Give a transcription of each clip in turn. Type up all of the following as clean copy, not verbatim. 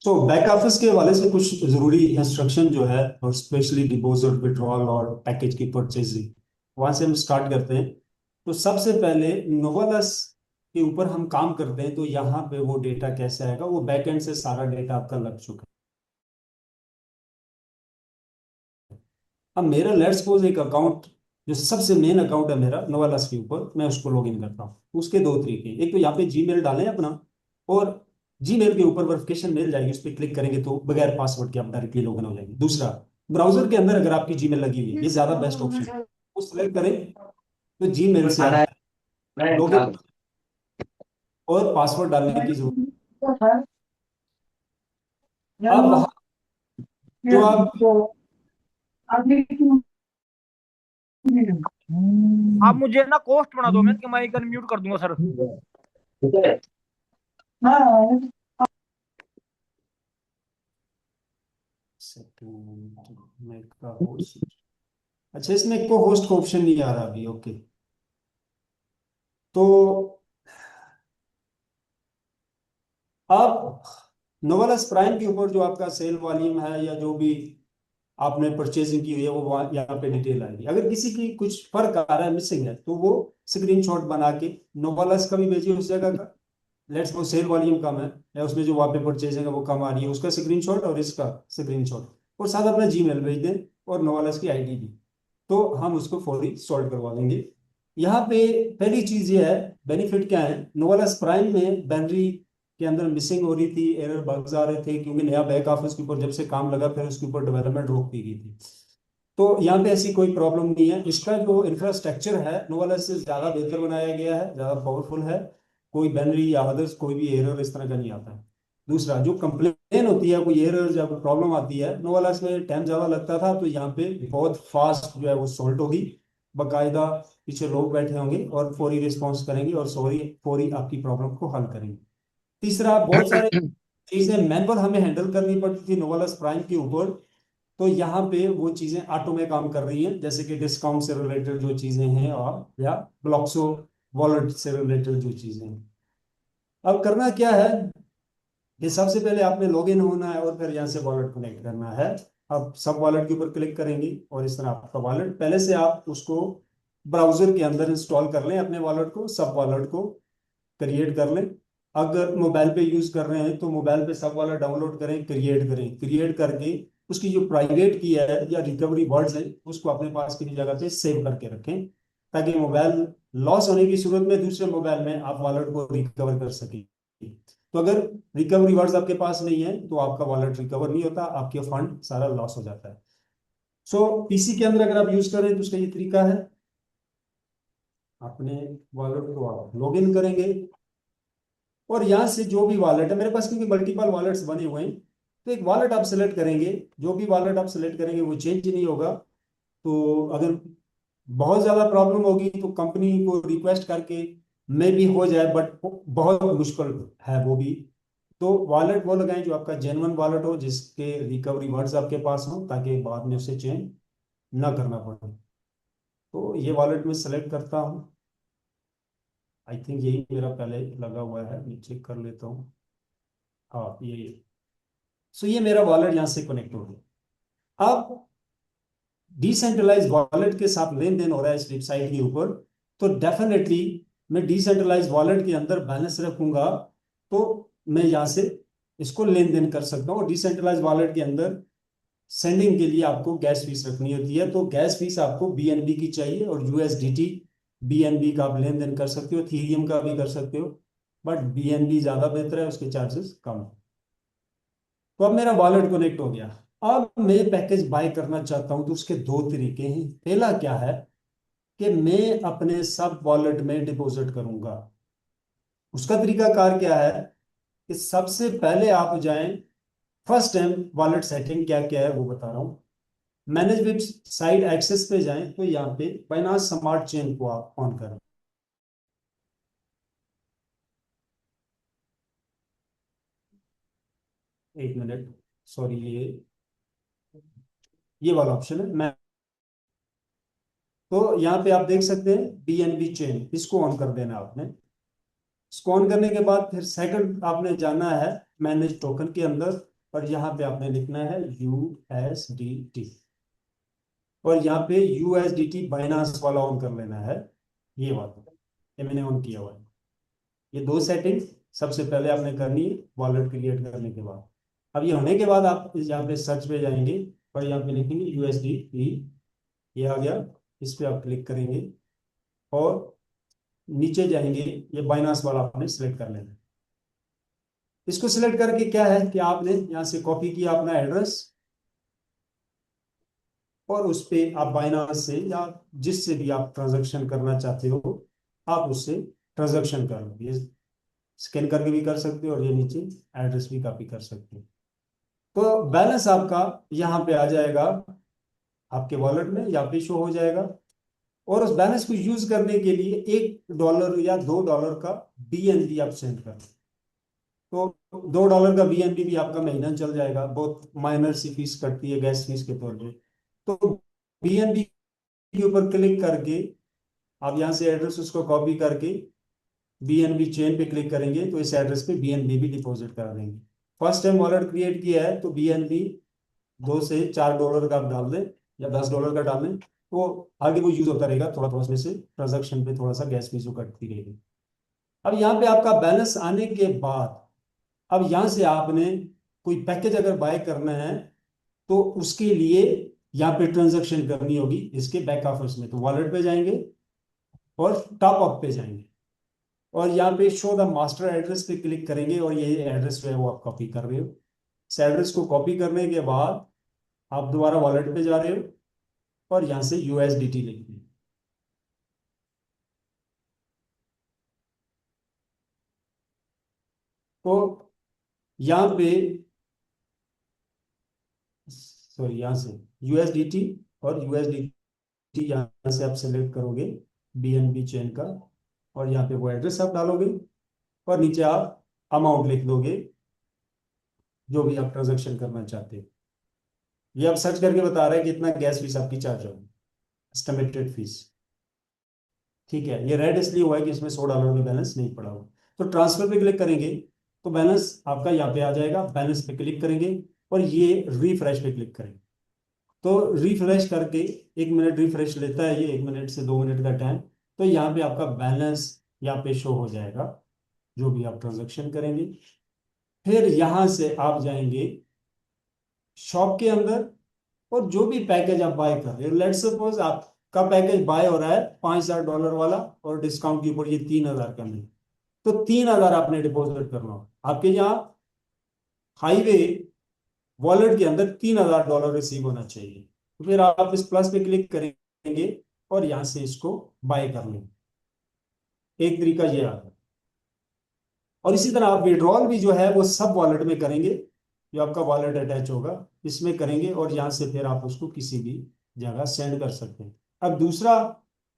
तो back office के हवाले से कुछ जरूरी इंस्ट्रक्शन जो है, और स्पेशली डिपॉजिट विड्रॉल और पैकेज की परचेजिंग, वहां से हम स्टार्ट करते हैं। तो सबसे पहले नोवालस के ऊपर हम काम करते हैं, तो यहाँ पे वो डेटा कैसे आएगा, वो बैक एंड से सारा डेटा आपका लग चुका है। अब मेरा लेट्स सपोज एक अकाउंट, जो सबसे मेन अकाउंट है मेरा नोवालस के ऊपर, मैं उसको लॉग इन करता हूँ। उसके दो तरीके, एक तो यहाँ पे जीमेल डालें अपना, और जीमेल के ऊपर वेरिफिकेशन मिल जाएगी, उस पर क्लिक करेंगे तो बगैर पासवर्ड के आप डायरेक्टली लॉग इन हो जाएंगे। दूसरा, ब्राउजर के अंदर अगर आपकी जीमेल लगी हुई है, ये ज्यादा बेस्ट ऑप्शन है, वो सिलेक्ट करें तो जीमेल से खाना आप है लॉग खा इन, और पासवर्ड डालने की जरूरत। अब वहां जो आप आप मुझे ना कोस्ट बना दो, मैं इनके माइक अनम्यूट कर दूंगा सर। सेकंड में का होस्ट, अच्छा इसमें को होस्ट का ऑप्शन नहीं आ रहा अभी, ओके। तो अब नोवेलस प्राइम के ऊपर जो आपका सेल वॉल्यूम है, या जो भी आपने परचेजिंग की हुई है, वो यहाँ पे डिटेल आएगी। अगर किसी की कुछ फर्क आ रहा है, मिसिंग है, तो वो स्क्रीनशॉट बना के नोवेलस का भी भेजिए उस जगह का। लेट्स वो सेल वॉल्यूम कम है, या उसमें जो वहाँ पे परचेजिंग है वो कम आ रही है, उसका स्क्रीनशॉट और इसका स्क्रीनशॉट, और साथ अपना जीमेल भेज दें, और नोवेलस की आईडी भी। तो हम उसको फौरी सॉल्व करवा देंगे। यहाँ पे पहली चीज ये है, बेनिफिट क्या है, नोवेलस प्राइम में बैटरी के अंदर मिसिंग हो रही थी, एरर बग्स आ रहे थे, क्योंकि नया बैक ऑफिस के ऊपर जब से काम लगा, फिर उसके ऊपर डेवलपमेंट रोक दी गई थी। तो यहाँ पे ऐसी कोई प्रॉब्लम नहीं है। इसका जो इंफ्रास्ट्रक्चर है नोवेलस से ज़्यादा बेहतर बनाया गया है, ज़्यादा पावरफुल है। कोई बैनरी या अदर्स कोई भी एरर इस तरह का नहीं आता है। दूसरा, जो कंप्लेन होती है, कोई एरर या कोई प्रॉब्लम आती है, नोवेलस में टाइम ज़्यादा लगता था, तो यहाँ पे बहुत फास्ट जो है वो सॉल्व होगी। बाकायदा पीछे लोग बैठे होंगे और फौरी रिस्पॉन्स करेंगे, और सॉरी फौरी आपकी प्रॉब्लम को हल करेंगे। तीसरा, बहुत सारे चीजें मैनुअल हमें हैंडल करनी पड़ती थी नोवेलस प्राइम के ऊपर, तो यहाँ पे वो चीजें ऑटो में काम कर रही हैं, जैसे कि डिस्काउंट से रिलेटेड जो चीजें हैं, और या ब्लॉक्सो वॉलेट से रिलेटेड जो चीजें हैं। अब करना क्या है कि सबसे पहले आपने लॉग इन होना है, और फिर यहाँ से वॉलेट कनेक्ट करना है। अब सब वॉलेट के ऊपर क्लिक करेंगे, और इस तरह आपका वॉलेट, पहले से आप उसको ब्राउजर के अंदर इंस्टॉल कर लें, अपने वॉलेट को, सब वॉलेट को क्रिएट कर लें। अगर मोबाइल पे यूज कर रहे हैं, तो मोबाइल पे सब वाला डाउनलोड करें, क्रिएट करें, क्रिएट करके उसकी जो प्राइवेट की है या रिकवरी वर्ड्स है, उसको अपने पास किसी जगह पे सेव करके रखें, ताकि मोबाइल लॉस होने की सूरत में दूसरे मोबाइल में आप वॉलेट को रिकवर कर सकें। तो अगर रिकवरी वर्ड्स आपके पास नहीं है, तो आपका वॉलेट रिकवर नहीं होता, आपके फंड सारा लॉस हो जाता है। सो पीसी के अंदर अगर आप यूज करें, तो उसका ये तरीका है, अपने वॉलेट को आप लॉग इन करेंगे, और यहाँ से जो भी वॉलेट है मेरे पास, क्योंकि मल्टीपल वॉलेट्स बने हुए हैं, तो एक वॉलेट आप सेलेक्ट करेंगे। जो भी वॉलेट आप सेलेक्ट करेंगे वो चेंज नहीं होगा। तो अगर बहुत ज़्यादा प्रॉब्लम होगी, तो कंपनी को रिक्वेस्ट करके मे भी हो जाए, बट बहुत मुश्किल है वो भी। तो वॉलेट वो लगाएं जो आपका जेन्युइन वॉलेट हो, जिसके रिकवरी वर्ड्स आपके पास हो, ताकि बाद में उसे चेंज ना करना पड़े। तो ये वॉलेट मैं सेलेक्ट करता हूँ। आई थिंक यही मेरा पहले लगा हुआ है, मैं चेक कर लेता हूँ। हाँ, ये सो ये मेरा वॉलेट यहाँ से कनेक्ट हो गया। अब डिसेंट्रलाइज वॉलेट के साथ लेन देन हो रहा है इस वेबसाइट के ऊपर, तो डेफिनेटली मैं डिसेंट्रलाइज वॉलेट के अंदर बैलेंस रखूंगा, तो मैं यहाँ से इसको लेन देन कर सकता हूँ। डिसेंट्रलाइज वॉलेट के अंदर सेंडिंग के लिए आपको गैस फीस रखनी होती है, तो गैस फीस आपको बीएनबी की चाहिए, और यूएसडीटी बीएनबी का आप लेन देन कर सकते हो, थीरियम का भी कर सकते हो, बट बीएनबी ज्यादा बेहतर है, उसके चार्जेस कम है। तो अब मेरा वॉलेट कनेक्ट हो गया। अब मैं पैकेज बाय करना चाहता हूं, तो उसके दो तरीके हैं। पहला क्या है कि मैं अपने सब वॉलेट में डिपॉजिट करूंगा। उसका तरीका कार क्या है कि सबसे पहले आप जाएं, फर्स्ट टाइम वॉलेट सेटिंग क्या क्या है वो बता रहा हूं। मैनेज विद साइड एक्सेस पे जाएं, तो यहाँ पे बाइनांस स्मार्ट चेन को आप ऑन करें। एक मिनट, सॉरी, ये वाला ऑप्शन है। मैं तो यहाँ पे आप देख सकते हैं बीएनबी चेन, इसको ऑन कर देना आपने। इसको ऑन करने के बाद फिर सेकंड आपने जाना है मैनेज टोकन के अंदर, और यहाँ पे आपने लिखना है USDT, और यहाँ पे USDT बाइनांस वाला ऑन कर लेना है, ये वाला, ये मैंने ऑन किया हुआ है। ये दो सेटिंग सबसे पहले आपने करनी है वॉलेट क्रिएट करने के बाद। अब ये होने के बाद आप यहाँ पे सर्च पे जाएंगे और यहाँ पे लिखेंगे USDT, ये आ गया, इस पे आप क्लिक करेंगे और नीचे जाएंगे, ये बाइनांस वाला आपने सिलेक्ट कर लेना है। इसको सिलेक्ट करके क्या है कि आपने यहाँ से कॉपी किया अपना एड्रेस, और उस पे आप बाइनांस से या जिससे भी आप ट्रांजैक्शन करना चाहते हो आप उससे ट्रांजैक्शन कर लो। ये स्कैन करके भी कर सकते हो और ये नीचे एड्रेस भी कॉपी कर सकते हो। तो बैलेंस आपका यहाँ पे आ जाएगा, आपके वॉलेट में यहाँ पे शो हो जाएगा। और उस बैलेंस को यूज करने के लिए $1 या $2 का BNB आप सेंड कर, तो $2 का BNB भी आपका महीना चल जाएगा। बहुत माइनर सी फीस कटती है गैस फीस के तौर पे। तो BNB के ऊपर क्लिक करके आप यहाँ से एड्रेस उसको कॉपी करके BNB चेन पे क्लिक करेंगे तो इस एड्रेस पे BNB भी डिपॉजिट कर देंगे। फर्स्ट टाइम वॉलेट क्रिएट किया है तो BNB $2 से $4 का आप डाल दें या $10 का डाल दें, तो आगे वो यूज होता रहेगा, थोड़ा थोड़ा उसमें से ट्रांजेक्शन पे थोड़ा सा गैस फीस कटती रहेगी। अब यहाँ पे आपका बैलेंस आने के बाद अब यहाँ से आपने कोई पैकेज अगर बाय करना है तो उसके लिए यहाँ पे ट्रांजेक्शन करनी होगी इसके बैक ऑफिस में। तो वॉलेट पे जाएंगे और टॉप अप पे जाएंगे और यहाँ पे शो द मास्टर एड्रेस पे क्लिक करेंगे और ये एड्रेस जो है वो आप कॉपी कर रहे हो। इस एड्रेस को कॉपी करने के बाद आप दोबारा वॉलेट पे जा रहे हो और यहाँ से USDT लिख दिए। तो यहाँ पे सॉरी यहाँ से USDT और USDT यहाँ से आप सेलेक्ट करोगे BNB चेन का, और यहाँ पे वो एड्रेस आप डालोगे और नीचे आप अमाउंट लिख दोगे जो भी आप ट्रांजेक्शन करना चाहते हो। ये आप सर्च करके बता रहे हैं कि इतना गैस फीस आपकी चार्ज होगी, एस्टिमेटेड फीस। ठीक है, ये रेड इसलिए हुआ है कि इसमें $100 का बैलेंस नहीं पड़ा हुआ। तो ट्रांसफर पे क्लिक करेंगे तो बैलेंस आपका यहाँ पे आ जाएगा, बैलेंस पे क्लिक करेंगे और ये रिफ्रेश पे क्लिक करेंगे। तो रिफ्रेश करके 1 मिनट रिफ्रेश लेता है, ये 1 मिनट से 2 मिनट का टाइम। तो यहाँ पे आपका बैलेंस यहाँ पे शो हो जाएगा जो भी आप ट्रांजेक्शन करेंगे। फिर यहाँ से आप जाएंगे शॉप के अंदर और जो भी पैकेज आप बाय कर रहे हो, लेट्स सपोज आपका पैकेज बाय हो रहा है $5000 वाला और डिस्काउंट के ऊपर ये 3000 का मिले, तो 3000 आपने डिपॉजिट करना हो। आपके यहाँ हाईवे वॉलेट के अंदर $3000 रिसीव होना चाहिए। तो फिर आप इस प्लस पे क्लिक करेंगे और यहां से इसको बाय कर लेंगे। एक तरीका ये आता है। और इसी तरह आप विड्रॉल भी जो है वो सब वॉलेट में करेंगे, जो आपका वॉलेट अटैच होगा इसमें करेंगे और यहां से फिर आप उसको किसी भी जगह सेंड कर सकते हैं। अब दूसरा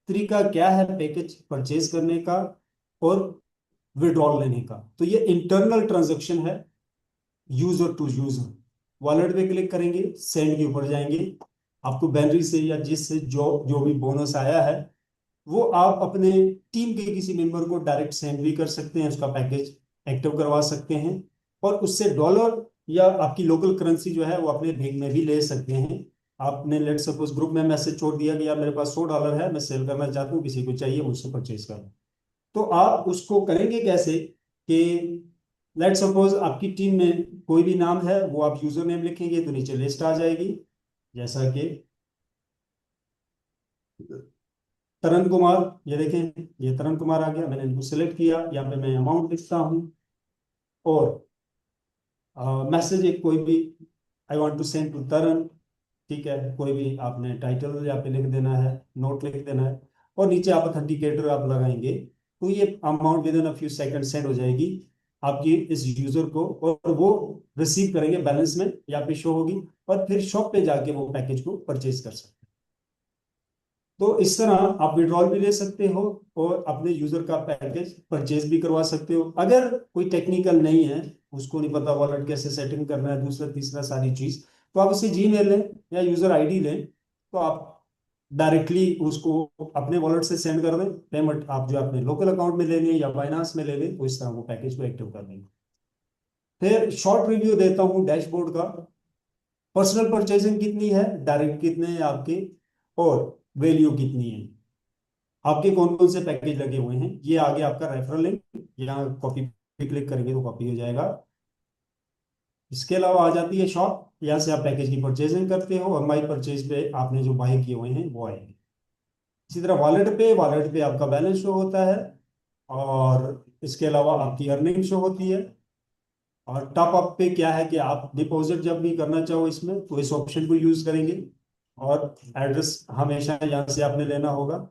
तरीका क्या है पैकेज परचेज करने का और विड्रॉल लेने का, तो ये इंटरनल ट्रांजेक्शन है, यूजर टू यूजर। वॉलेट पे क्लिक करेंगे, सेंड के ऊपर जाएंगे, आपको बैनरी से या जिससे जो जो भी बोनस आया है वो आप अपने टीम के किसी मेंबर को डायरेक्ट सेंड भी कर सकते हैं, उसका पैकेज एक्टिव करवा सकते हैं और उससे डॉलर या आपकी लोकल करेंसी जो है वो अपने बैंक में भी ले सकते हैं। आपने लेट सपोज ग्रुप में मैसेज छोड़ दिया कि यार मेरे पास $100 है, मैं सेल करना चाहता हूँ, किसी को चाहिए मुझसे परचेज करना। तो आप उसको करेंगे कैसे कि लेट सपोज आपकी टीम में कोई भी नाम है, वो आप यूजर नेम लिखेंगे तो नीचे लिस्ट आ जाएगी, जैसा कि तरन कुमार, ये देखें ये तरन कुमार आ गया, मैंने इनको सिलेक्ट किया, यहाँ पे मैं अमाउंट लिखता हूँ और मैसेज एक कोई भी, I want to send to Taran, ठीक है, कोई भी आपने टाइटल यहाँ पे लिख देना है, नोट लिख देना है और नीचे आप ऑथेंटिकेटर आप लगाएंगे तो ये amount with in a few second send हो जाएगी आपकी इस यूजर को और वो रिसीव करेंगे, बैलेंस में यहाँ पे शो होगी और फिर शॉप पे जाके वो पैकेज को परचेज कर सकते हैं। तो इस तरह आप विड्रॉल भी ले सकते हो और अपने यूजर का पैकेज परचेज भी करवा सकते हो। अगर कोई टेक्निकल नहीं है, उसको नहीं पता वॉलेट कैसे सेटिंग करना है, दूसरा तीसरा सारी चीज, तो आप उसे जीमेल लें या यूजर आईडी लें, तो आप डायरेक्टली उसको अपने वॉलेट से सेंड कर दें पेमेंट, आप जो अपने लोकल अकाउंट में ले लें या बाइनांस में ले लें, तो इस तरह वो पैकेज को एक्टिव कर देंगे। फिर शॉर्ट रिव्यू देता हूँ डैशबोर्ड का। पर्सनल परचेजिंग कितनी है, डायरेक्ट कितने हैं आपके, और वैल्यू कितनी है, आपके कौन कौन से पैकेज लगे हुए हैं, ये आगे आपका रेफरल लिंक, यहाँ कॉपी पे क्लिक करेंगे तो कॉपी हो जाएगा। इसके अलावा आ जाती है शॉप, यहाँ से आप पैकेज की परचेजिंग करते हो और माई परचेज पे आपने जो बाय किए हुए हैं वो आएंगे। इसी तरह वॉलेट पे आपका बैलेंस शो होता है, और इसके अलावा आपकी अर्निंग शो होती है। और टॉप अप पे क्या है कि आप डिपॉजिट जब भी करना चाहो इसमें तो इस ऑप्शन को यूज करेंगे, और एड्रेस हमेशा यहाँ से आपने लेना होगा।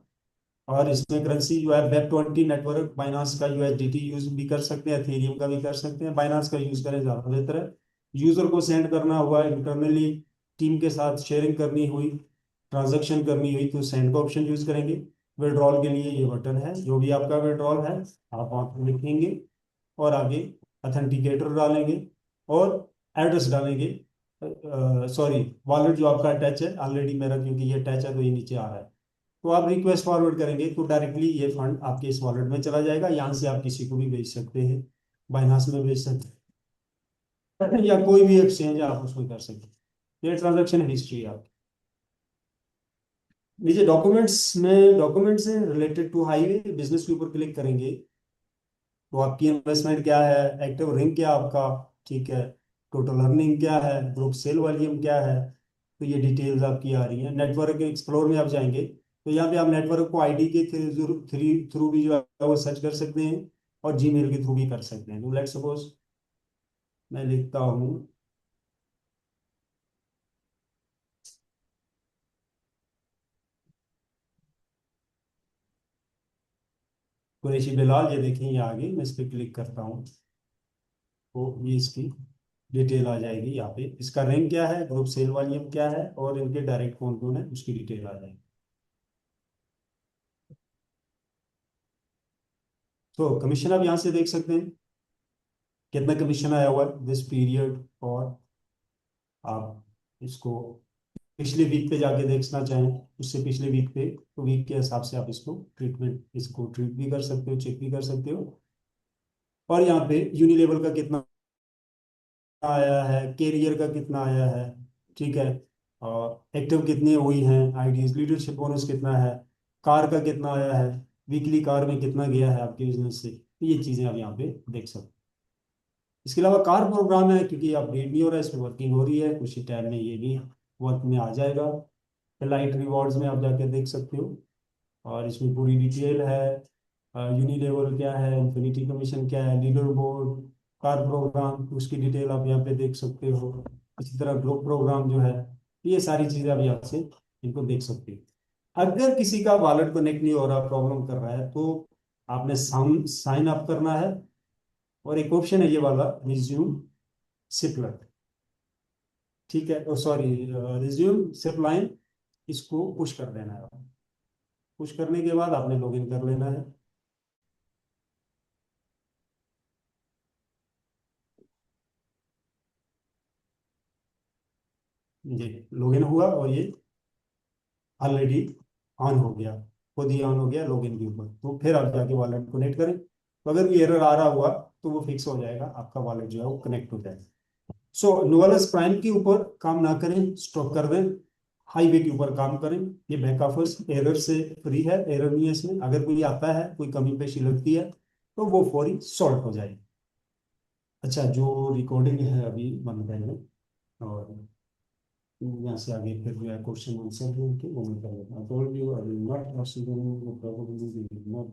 और इसमें करेंसी जो है वेब 20 नेटवर्क बाइनांस का यूएसडीटी यूज भी कर सकते हैं, एथेरियम का भी कर सकते हैं, बाइनांस का यूज करें ज़्यादा बेहतर है। यूजर को सेंड करना हुआ इंटरनली, टीम के साथ शेयरिंग करनी हुई, ट्रांजैक्शन करनी हुई तो सेंड का ऑप्शन यूज करेंगे। विड्रॉल के लिए ये बटन है, जो भी आपका विड्रॉल है आप वहाँ पर लिखेंगे और आगे अथेंटिकेटर डालेंगे और एड्रेस डालेंगे। सॉरी, वॉलेट जो आपका अटैच है ऑलरेडी मेरा, क्योंकि ये अटैच है तो ये नीचे आ रहा है, तो आप रिक्वेस्ट फॉरवर्ड करेंगे तो डायरेक्टली ये फंड आपके इस वॉलेट में चला जाएगा। यहाँ से आप किसी को भी भेज सकते हैं, बाइनांस में भेज सकते हैं या कोई भी एक्सचेंज आप उसमें कर सकते हैं। ये ट्रांजैक्शन हिस्ट्री है आपकी। नीचे डॉक्यूमेंट्स हैं रिलेटेड टू हाईवे बिजनेस के ऊपर क्लिक करेंगे तो आपकी इन्वेस्टमेंट क्या है, एक्टिव रिंग क्या आपका, ठीक है, टोटल अर्निंग क्या है, ग्रुप सेल वॉल्यूम क्या है, तो ये डिटेल्स आपकी आ रही है। नेटवर्क एक्सप्लोर में आप जाएंगे तो यहाँ पे आप नेटवर्क को आईडी के थ्रू भी जो है वो सर्च कर सकते हैं, और जीमेल के थ्रू भी कर सकते हैं। तो लेट्स सपोज मैं लिखता हूँ कुरैशी बिलाल, ये देखें ये आगे, मैं इस पर क्लिक करता हूँ तो ये इसकी डिटेल आ जाएगी। यहाँ पे इसका रैंक क्या है, ग्रुप सेल वॉल्यूम क्या है, और इनके डायरेक्ट कौन कौन है उसकी डिटेल आ जाएगी। तो कमीशन आप यहाँ से देख सकते हैं कितना कमीशन आया हुआ है दिस पीरियड, और आप इसको पिछले वीक पे जाके देखना चाहें, उससे पिछले वीक पे, तो वीक के हिसाब से आप इसको ट्रीट भी कर सकते हो, चेक भी कर सकते हो। और यहाँ पे यूनिलेवल का कितना आया है, कैरियर का कितना आया है, ठीक है, और एक्टिव कितनी हुई हैं आईडीज, लीडरशिप बोनस कितना है, कार का कितना आया है, वीकली कार में कितना गया है आपके बिजनेस से, तो ये चीज़ें आप यहाँ पे देख सकते हो। इसके अलावा कार प्रोग्राम है, क्योंकि अपडेट नहीं हो रहा है, इसमें वर्किंग हो रही है, कुछ ही टाइम में ये भी वर्क में आ जाएगा। लाइट रिवॉर्ड्स में आप जाके देख सकते हो, और इसमें पूरी डिटेल है, यूनिलेवल क्या है, इन्फिनिटी कमीशन क्या है, लीडर बोर्ड, कार प्रोग्राम, उसकी डिटेल आप यहाँ पे देख सकते हो। इसी तरह ग्रुप प्रोग्राम जो है, ये सारी चीज़ें आप यहाँ से इनको देख सकते हो। अगर किसी का वॉलेट कनेक्ट नहीं हो रहा, प्रॉब्लम कर रहा है, तो आपने साइन अप करना है, और एक ऑप्शन है ये वाला रिज्यूम सिपलेट, ठीक है, सॉरी, रिज्यूम सिप लाइन, इसको पुश कर देना है। पुश करने के बाद आपने लॉगिन कर लेना है। जी, लॉगिन हुआ और ये ऑलरेडी ऑन हो गया, खुद ही ऑन हो गया लॉगिन के ऊपर। तो फिर आप जाके वॉलेट कनेक्ट करें, तो अगर भी एरर आ रहा हुआ तो वो फिक्स हो जाएगा, आपका वॉलेट जो है वो कनेक्ट हो जाएगा। सो नुवालस प्राइम के ऊपर काम ना करें, स्टॉप कर दें, हाईवे के ऊपर काम करें। ये बैक ऑफिस एरर से फ्री है, एरर नहीं है इसमें। अगर कोई आता है, कोई कमी पेशी लगती है तो वो फौरी सॉल्व हो जाएगी। अच्छा, जो रिकॉर्डिंग है अभी बंद कर लें, और यहाँ से आगे फिर जो है क्वेश्चन आंसर जो उनके वो मैं कर लेता हूँ। Told you I will not